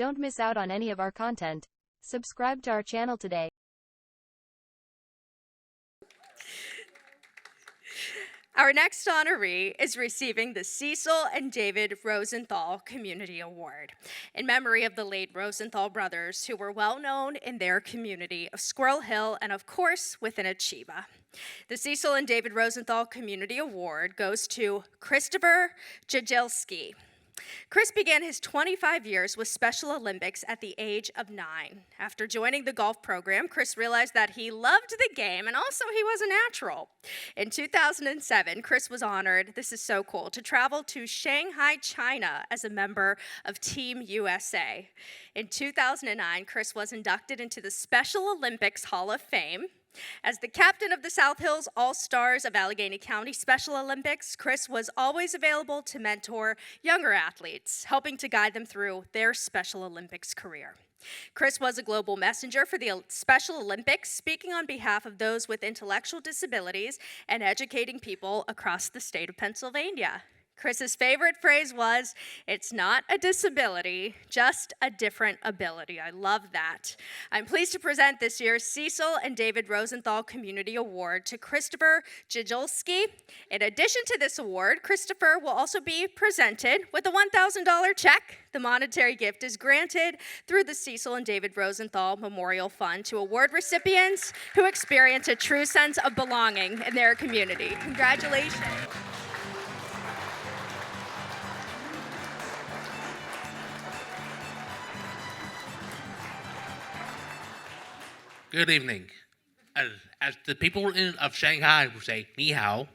Don't miss out on any of our content. Subscribe to our channel today. Our next honoree is receiving the Cecil and David Rosenthal Community Award in memory of the late Rosenthal brothers, who were well known in their community of Squirrel Hill and, of course, within Achieva. The Cecil and David Rosenthal Community Award goes to Christopher Jagielski. Chris began his 25 years with Special Olympics at the age of 9. After joining the golf program, Chris realized that he loved the game and also he was a natural. In 2007, Chris was honored, this is so cool, to travel to Shanghai, China as a member of Team USA. In 2009, Chris was inducted into the Special Olympics Hall of Fame. As the captain of the South Hills All-Stars of Allegheny County Special Olympics, Chris was always available to mentor younger athletes, helping to guide them through their Special Olympics career. Chris was a global messenger for the Special Olympics, speaking on behalf of those with intellectual disabilities and educating people across the state of Pennsylvania. Chris's favorite phrase was, "It's not a disability, just a different ability." I love that. I'm pleased to present this year's Cecil and David Rosenthal Community Award to Christopher Jagielski. In addition to this award, Christopher will also be presented with a $1,000 check. The monetary gift is granted through the Cecil and David Rosenthal Memorial Fund to award recipients who experience a true sense of belonging in their community. Congratulations. Good evening. As the people of Shanghai would say, ni hao.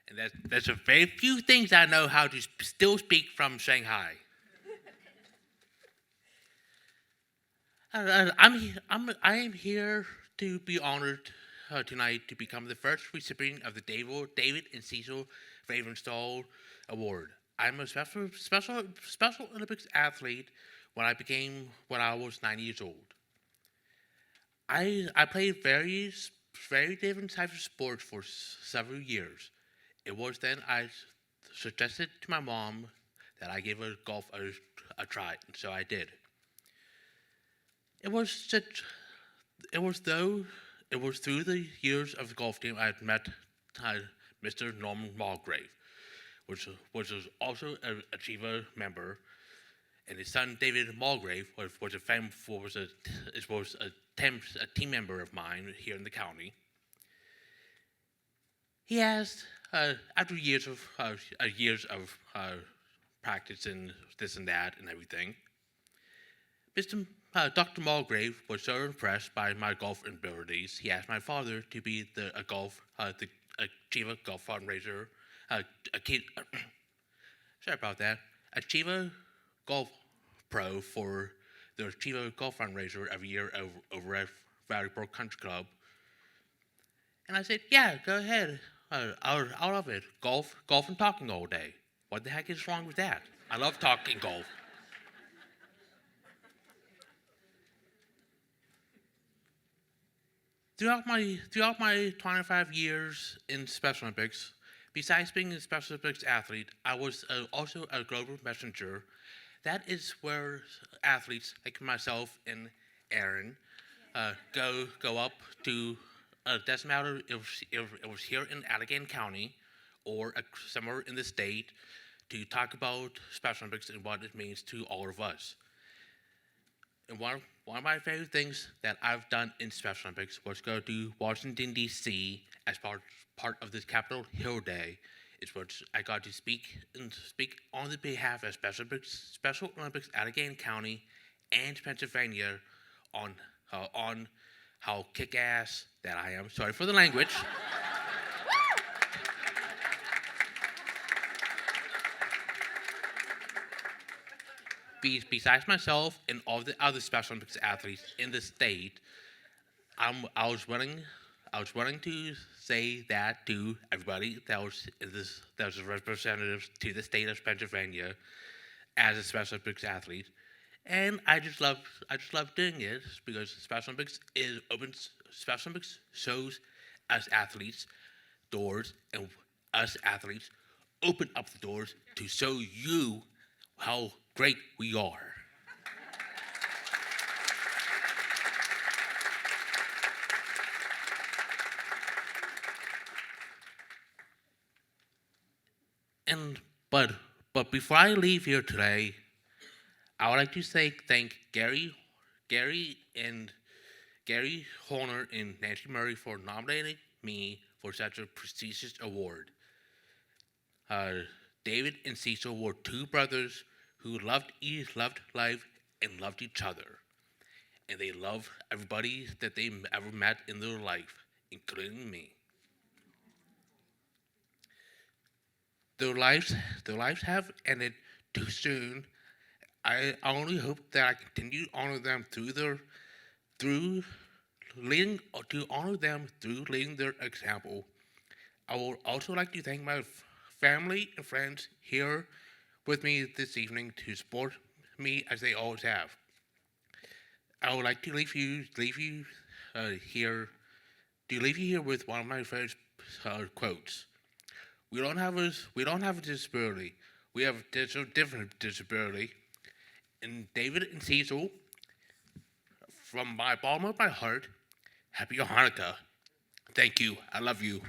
And there's a very few things I know how to still speak from Shanghai. I am here to be honored tonight to become the first recipient of the David and Cecil Rosenthal Award. I'm a special Olympics athlete when I was 9 years old. I played very different types of sports for several years. It was then I suggested to my mom that I give golf a try, and so I did. It was through the years of the golf team I had met Mr. Norman Mulgrave, which was also an Achieva member. And his son David Mulgrave was a team member of mine here in the county. He has, after years of practice and this and that and everything, Dr. Mulgrave was so impressed by my golf abilities, he asked my father to be the Achieva Golf Fundraiser. Sorry about that. Achieva Golf Pro for the Achieva Golf Fundraiser every year over at Valley Brook Country Club. And I said, yeah, go ahead. I love it. Golf and talking all day. What the heck is wrong with that? I love talking golf. Throughout my 25 years in Special Olympics, besides being a Special Olympics athlete, I was also a global messenger. That is where athletes like myself and Aaron go up to. Doesn't matter if it was here in Allegheny County or somewhere in the state, to talk about Special Olympics and what it means to all of us. And one of my favorite things that I've done in Special Olympics was go to Washington, D.C. as part of this Capitol Hill Day. It's what I got to speak on the behalf of Special Olympics Allegheny County and Pennsylvania on how kick-ass that I am. Sorry for the language. Besides myself and all the other Special Olympics athletes in the state, I was willing to say that to everybody that was a representative to the state of Pennsylvania as a Special Olympics athlete, and I just love doing it because Special Olympics shows us athletes doors, and us athletes open up the doors to show you how great we are. And but before I leave here today, I would like to thank Gary Horner and Nancy Murray for nominating me for such a prestigious award. David and Cecil were two brothers who loved life and loved each other, and they loved everybody that they ever met in their life, including me. Their lives have ended too soon. I only hope that I continue to honor them through leading their example. I would also like to thank my family and friends here with me this evening to support me as they always have. I would like to leave you here with one of my favorite quotes. We don't have a disability. We have a different disability. And David and Cecil, from my bottom of my heart, happy Hanukkah. Thank you. I love you.